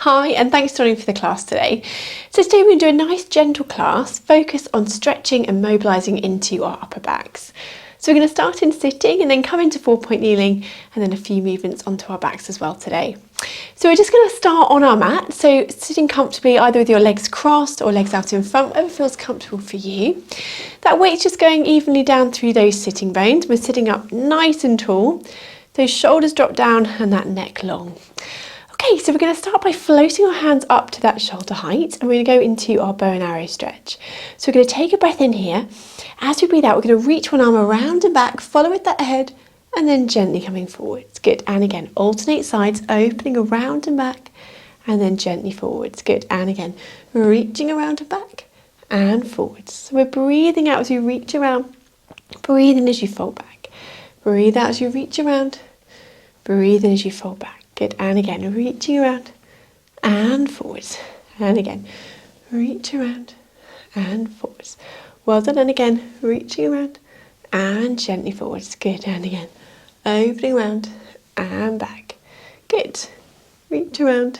Hi, and thanks for joining for the class today. So today we're going to do a nice gentle class, focus on stretching and mobilising into our upper backs. So we're going to start in sitting and then come into 4-point kneeling and then a few movements onto our backs as well today. So we're just going to start on our mat, so sitting comfortably either with your legs crossed or legs out in front, whatever feels comfortable for you. That weight's just going evenly down through those sitting bones. We're sitting up nice and tall, those shoulders drop down and that neck long. Okay, so we're going to start by floating our hands up to that shoulder height and we're going to go into our bow and arrow stretch. So we're going to take a breath in here. As we breathe out, we're going to reach one arm around and back, follow with that head and then gently coming forwards. Good, and again, alternate sides, opening around and back and then gently forwards. Good, and again, reaching around and back and forwards. So we're breathing out as you reach around, breathe in as you fold back. Breathe out as you reach around, breathe in as you fold back. Good, and again, reaching around and forwards. And again, reach around and forwards. Well done, and again, reaching around and gently forwards. Good, and again, opening around and back. Good, reach around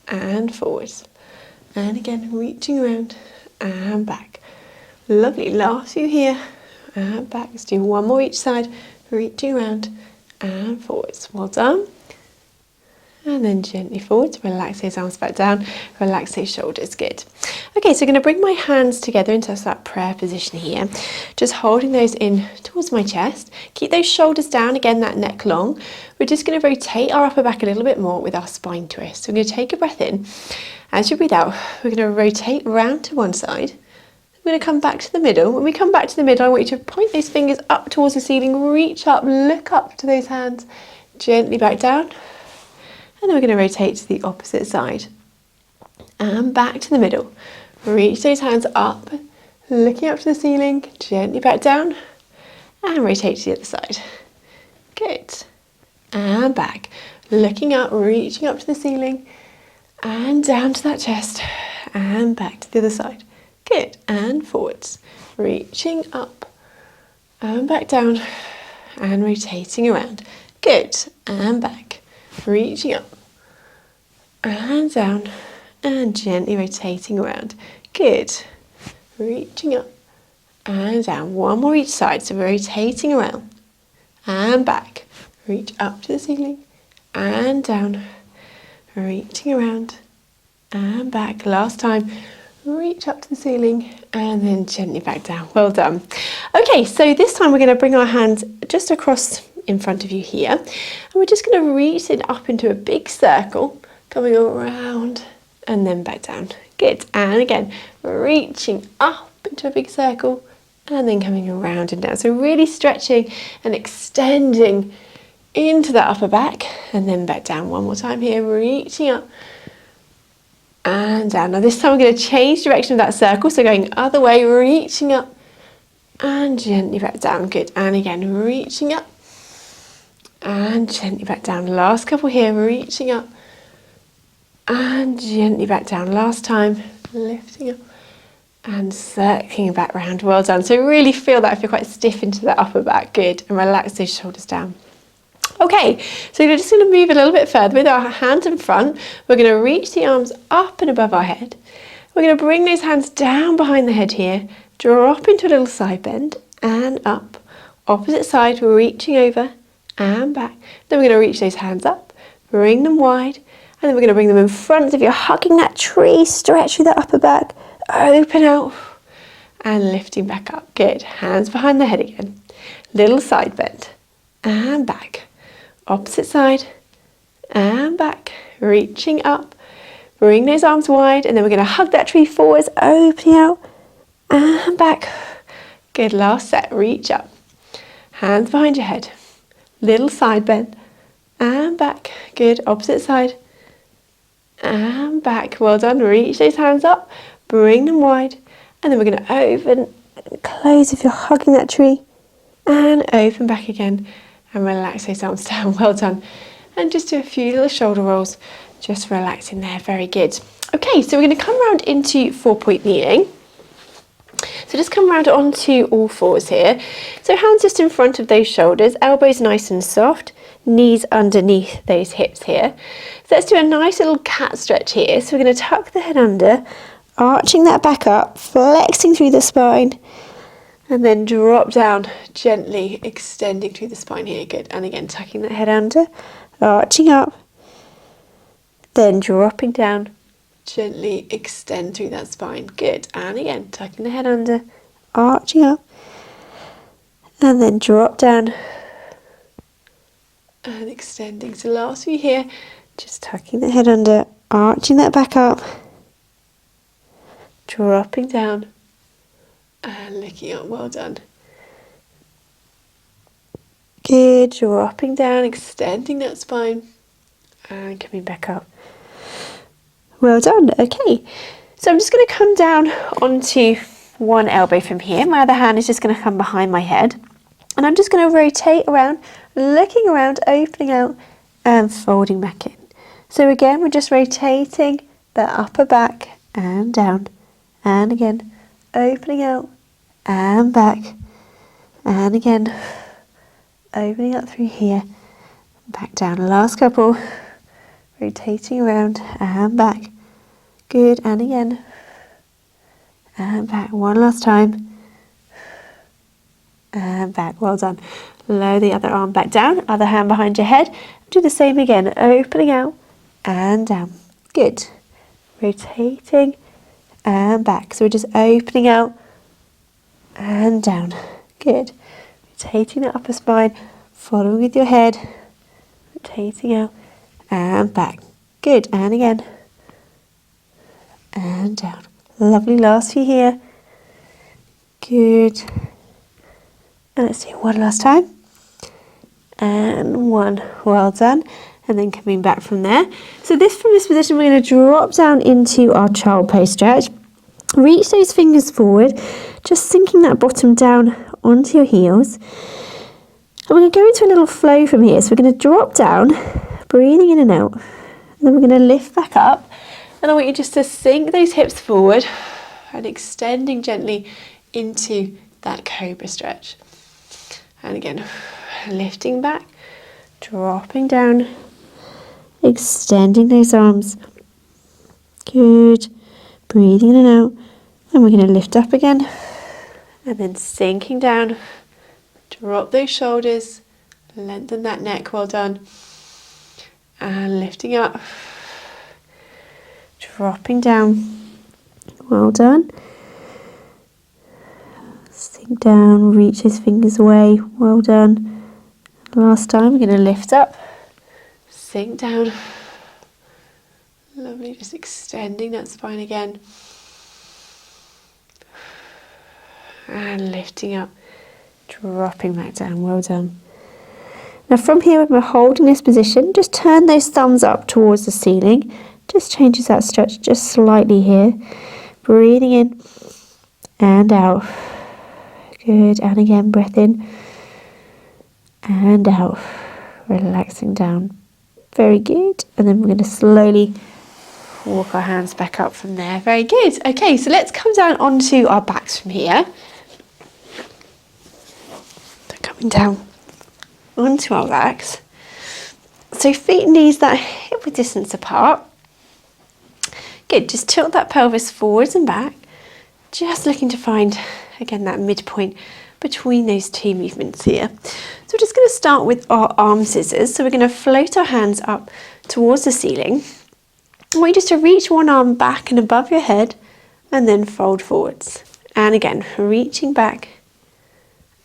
and forwards. And again, reaching around and back. Lovely, last few here and back. Let's do one more each side, reaching around and forwards. Well done. And then gently forwards, relax those arms back down, relax those shoulders, good. Okay, so I'm going to bring my hands together into that prayer position here, just holding those in towards my chest. Keep those shoulders down, again that neck long. We're just going to rotate our upper back a little bit more with our spine twist. So I'm going to take a breath in. As you breathe out, we're going to rotate round to one side. I'm going to come back to the middle. When we come back to the middle, I want you to point those fingers up towards the ceiling, reach up, look up to those hands, gently back down. And then we're going to rotate to the opposite side and back to the middle. Reach those hands up, looking up to the ceiling, gently back down and rotate to the other side. Good. And back, looking up, reaching up to the ceiling and down to that chest and back to the other side. Good. And forwards, reaching up and back down and rotating around. Good. And back. Reaching up and down and gently rotating around. Good. Reaching up and down. One more each side. So rotating around and back. Reach up to the ceiling and down. Reaching around and back. Last time. Reach up to the ceiling and then gently back down. Well done. Okay, so this time we're going to bring our hands just across in front of you here and we're just going to reach it up into a big circle, coming around and then back down. Good. And again, reaching up into a big circle and then coming around and down. So really stretching and extending into that upper back and then back down. One more time here, reaching up and down. Now this time we're going to change direction of that circle, so going other way, reaching up and gently back down. Good. And again, reaching up and gently back down. Last couple here, reaching up and gently back down. Last time, lifting up and circling back round. Well done. So really feel that if you're quite stiff into that upper back. Good. And relax those shoulders down. Okay, so we're just going to move a little bit further with our hands in front. We're going to reach the arms up and above our head. We're going to bring those hands down behind the head here, drop into a little side bend and up. Opposite side, we're reaching over and back. Then we're going to reach those hands up, bring them wide, and then we're going to bring them in front as if you're hugging that tree, stretch through that upper back, open out, and lifting back up. Good. Hands behind the head again. Little side bend, and back. Opposite side, and back. Reaching up, bring those arms wide, and then we're going to hug that tree forwards, opening out, and back. Good. Last set. Reach up. Hands behind your head. Little side bend and back. Good. Opposite side and back. Well done. Reach those hands up, bring them wide, and then we're going to open and close if you're hugging that tree, and open back again and relax those arms down. Well done. And just do a few little shoulder rolls, just relaxing there. Very good. Okay, so we're going to come around into 4-point kneeling. So just come around onto all fours here. So hands just in front of those shoulders, elbows nice and soft, knees underneath those hips here. So let's do a nice little cat stretch here. So we're going to tuck the head under, arching that back up, flexing through the spine, and then drop down, gently extending through the spine here. Good. And again, tucking that head under, arching up, then dropping down, gently extend through that spine. Good. And again, tucking the head under, arching up, and then drop down and extending. So last few here, just tucking the head under, arching that back up, dropping down and looking up. Well done. Good. Dropping down, extending that spine and coming back up. Well done. Okay, so I'm just going to come down onto one elbow from here. My other hand is just going to come behind my head, and I'm just going to rotate around, looking around, opening out and folding back in. So again, we're just rotating the upper back and down, and again opening out and back, and again opening up through here, back down. Last couple, rotating around and back. Good. And again and back. One last time and back. Well done. Lower the other arm back down, other hand behind your head. Do the same again, opening out and down. Good. Rotating and back. So we're just opening out and down. Good. Rotating the upper spine, following with your head, rotating out and back. Good. And again and down. Lovely. Last few here. Good. And let's do one last time. And one. Well done. And then coming back from there. So from this position, we're going to drop down into our child pose stretch. Reach those fingers forward, just sinking that bottom down onto your heels. And we're going to go into a little flow from here. So we're going to drop down, breathing in and out. And then we're going to lift back up. And I want you just to sink those hips forward and extending gently into that cobra stretch. And again, lifting back, dropping down, extending those arms. Good. Breathing in and out. And we're going to lift up again. And then sinking down. Drop those shoulders. Lengthen that neck. Well done. And lifting up. Dropping down. Well done. Sink down. Reach those fingers away. Well done. Last time, we're going to lift up. Sink down. Lovely. Just extending that spine again. And lifting up. Dropping back down. Well done. Now from here, when we're holding this position, just turn those thumbs up towards the ceiling. Just changes that stretch just slightly here. Breathing in and out. Good. And again, breath in and out. Relaxing down. Very good. And then we're going to slowly walk our hands back up from there. Very good. Okay, so let's come down onto our backs from here. So coming down onto our backs. So feet and knees that hip width distance apart. Good. Just tilt that pelvis forwards and back. Just looking to find, again, that midpoint between those two movements here. So we're just going to start with our arm scissors. So we're going to float our hands up towards the ceiling. I want you just to reach one arm back and above your head and then fold forwards. And again, reaching back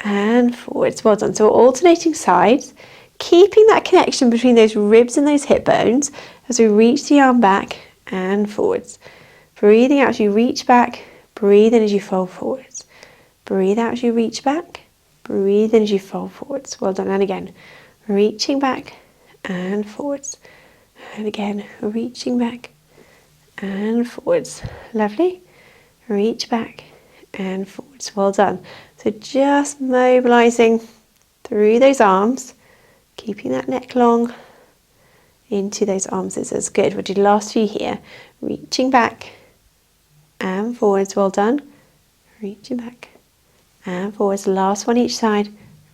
and forwards. Well done. So we're alternating sides, keeping that connection between those ribs and those hip bones as we reach the arm back and forwards. Breathing out as you reach back, breathe in as you fold forwards. Breathe out as you reach back, breathe in as you fold forwards. Well done. And again, reaching back and forwards. And again, reaching back and forwards. Lovely. Reach back and forwards. Well done. So just mobilizing through those arms, keeping that neck long into those arm scissors. Good. We'll do the last few here. Reaching back and forwards. Well done. Reaching back and forwards. Last one each side.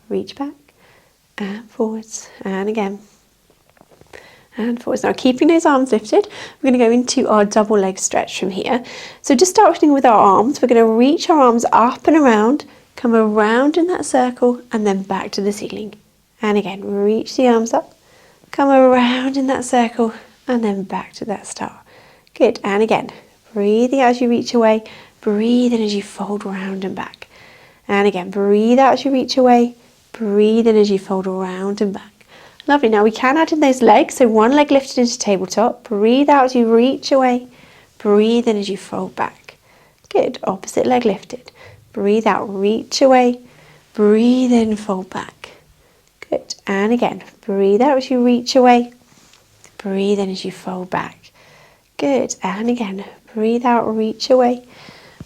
Reach back and forwards, and again, and forwards. Now keeping those arms lifted, we're going to go into our double leg stretch from here. So just starting with our arms, we're going to reach our arms up and around, come around in that circle, and then back to the ceiling. And again, reach the arms up, come around in that circle, and then back to that start. Good, and again, breathing out as you reach away, breathe in as you fold around and back. And again, breathe out as you reach away, breathe in as you fold around and back. Lovely. Now we can add in those legs. So one leg lifted into tabletop. Breathe out as you reach away. Breathe in as you fold back. Good. Opposite leg lifted. Breathe out, reach away. Breathe in, fold back. Good. And again, breathe out as you reach away. Breathe in as you fold back. Good. And again, breathe out, reach away.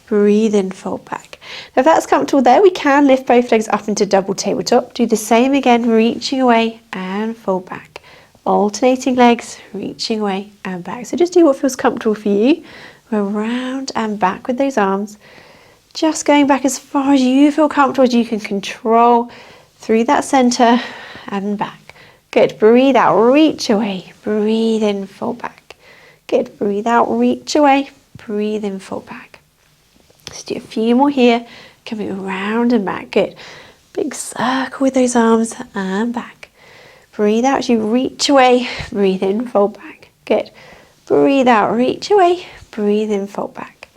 Breathe in, fold back. Now if that's comfortable there, we can lift both legs up into double tabletop. Do the same again, reaching away and fold back. Alternating legs, reaching away and back. So just do what feels comfortable for you. We're round and back with those arms. Just going back as far as you feel comfortable, as you can control through that centre and back. Good. Breathe out, reach away. Breathe in, fold back. Good. Breathe out, reach away. Breathe in, fold back. Let's do a few more here. Coming around and back. Good. Big circle with those arms and back. Breathe out as you reach away. Breathe in, fold back. Good. Breathe out, reach away. Breathe in, fold back.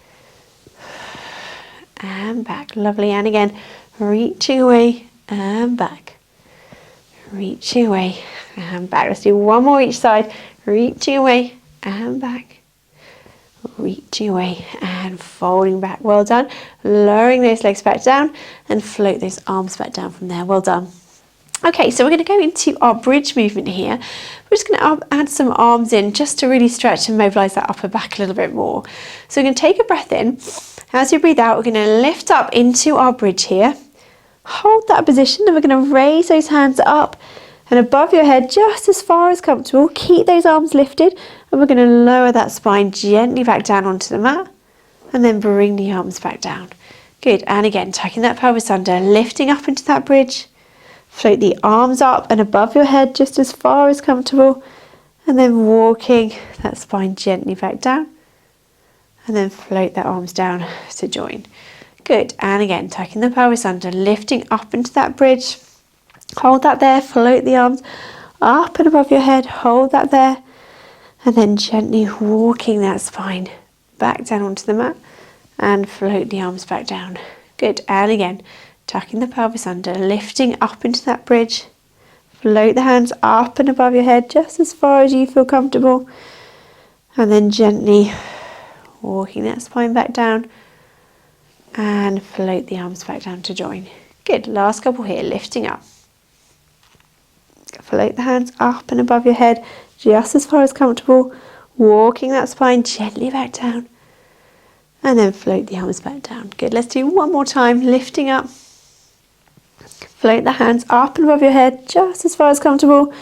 And back. Lovely. And again, reaching away and back. Reaching away and back. Let's do one more each side. Reaching away and back. Reaching away and folding back. Well done. Lowering those legs back down and float those arms back down from there. Well done. Okay, so we're going to go into our bridge movement here. We're just going to add some arms in just to really stretch and mobilise that upper back a little bit more. So we're going to take a breath in. As you breathe out, we're going to lift up into our bridge here. Hold that position and we're going to raise those hands up and above your head just as far as comfortable. Keep those arms lifted and we're going to lower that spine gently back down onto the mat and then bring the arms back down. Good. And again, tucking that pelvis under, lifting up into that bridge. Float the arms up and above your head just as far as comfortable and then walking that spine gently back down and then float that arms down to join. Good. And again, tucking the pelvis under, lifting up into that bridge. Hold that there, float the arms up and above your head, hold that there, and then gently walking that spine back down onto the mat and float the arms back down. Good. And again, tucking the pelvis under, lifting up into that bridge, float the hands up and above your head just as far as you feel comfortable, and then gently walking that spine back down and float the arms back down to join. Good. Last couple here, lifting up. Float the hands up and above your head just as far as comfortable, walking that spine gently back down and then float the arms back down. Good. Let's do one more time, lifting up. Float the hands up and above your head just as far as comfortable,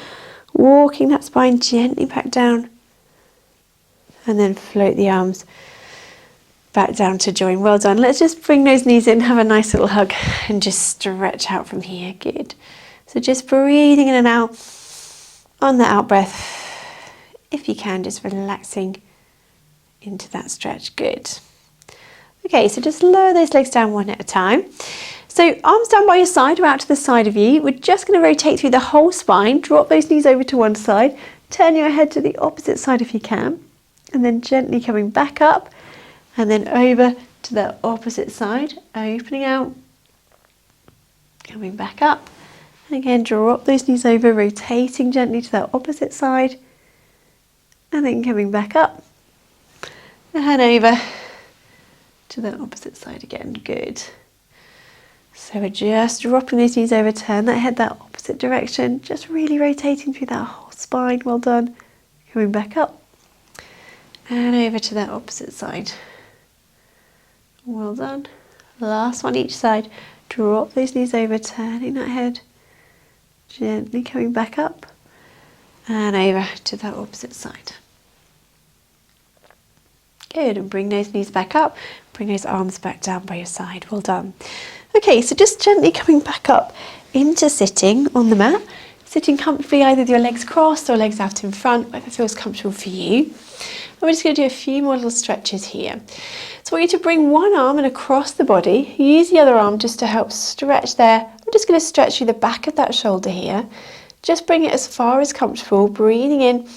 walking that spine gently back down and then float the arms back down to join. Well done. Let's just bring those knees in, have a nice little hug and just stretch out from here. Good. So just breathing in and out. On the out breath, if you can, just relaxing into that stretch. Good. Okay, so just lower those legs down one at a time. So arms down by your side or out to the side of you. We're just going to rotate through the whole spine. Drop those knees over to one side. Turn your head to the opposite side if you can. And then gently coming back up. And then over to the opposite side. Opening out. Coming back up. And again, drop those knees over, rotating gently to that opposite side. And then coming back up. And over to the opposite side again. Good. So we're just dropping those knees over, turn that head that opposite direction. Just really rotating through that whole spine. Well done. Coming back up. And over to that opposite side. Well done. Last one each side. Drop those knees over, turning that head. Gently coming back up and over to that opposite side. Good, and bring those knees back up, bring those arms back down by your side. Well done. Okay, so just gently coming back up into sitting on the mat, sitting comfortably either with your legs crossed or legs out in front, whatever feels comfortable for you. And we're just going to do a few more little stretches here. So I want you to bring one arm and across the body, use the other arm just to help stretch there. I'm just going to stretch through the back of that shoulder here. Just bring it as far as comfortable, breathing in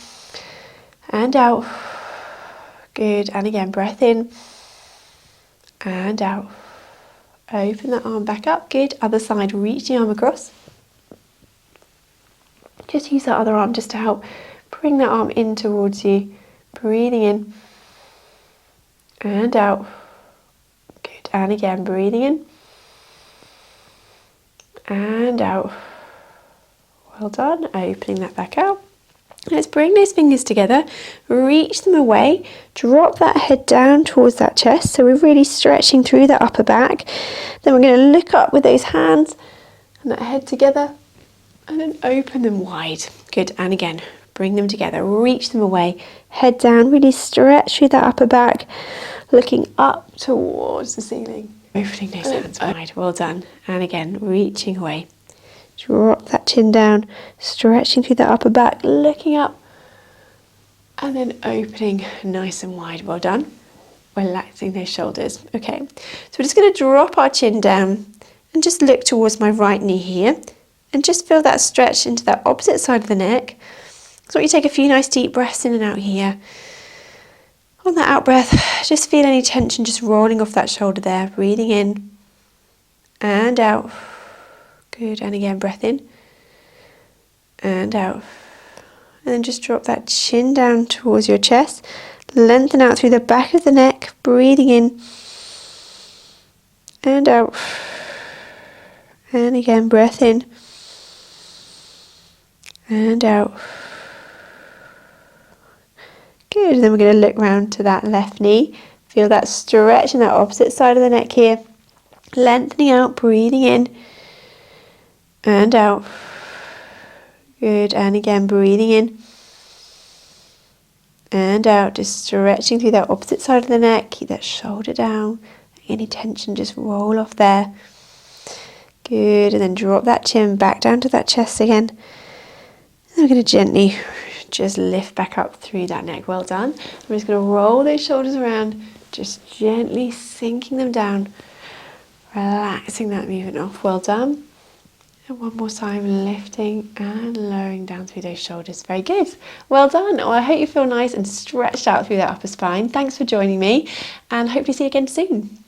and out. Good, and again, breath in and out. Open that arm back up, good. Other side, reach the arm across. Just use that other arm just to help bring that arm in towards you. Breathing in and out. Good, and again, breathing in and out. Well done, opening that back out. Let's bring those fingers together, reach them away, drop that head down towards that chest, so we're really stretching through that upper back. Then we're going to look up with those hands and that head together and then open them wide. Good, and again, bring them together, reach them away, head down, really stretch through that upper back, looking up towards the ceiling. Opening those hands wide, well done. And again, reaching away. Drop that chin down, stretching through that upper back, looking up, and then opening nice and wide. Well done. Relaxing those shoulders. Okay, so we're just going to drop our chin down and just look towards my right knee here, and just feel that stretch into that opposite side of the neck. So you take a few nice deep breaths in and out here. On that out breath, just feel any tension just rolling off that shoulder there. Breathing in and out. Good, and again, breath in and out. And then just drop that chin down towards your chest. Lengthen out through the back of the neck, breathing in and out. And again, breath in and out. Good, and then we're going to look round to that left knee. Feel that stretch in that opposite side of the neck here. Lengthening out, breathing in and out. Good, and again, breathing in and out, just stretching through that opposite side of the neck. Keep that shoulder down. Any tension, just roll off there. Good, and then drop that chin back down to that chest again. And then we're going to gently just lift back up through that neck. Well done. I'm just going to roll those shoulders around, just gently sinking them down, relaxing that movement off. Well done. And one more time, lifting and lowering down through those shoulders. Very good. Well done. Well, I hope you feel nice and stretched out through that upper spine. Thanks for joining me, and hopefully see you again soon.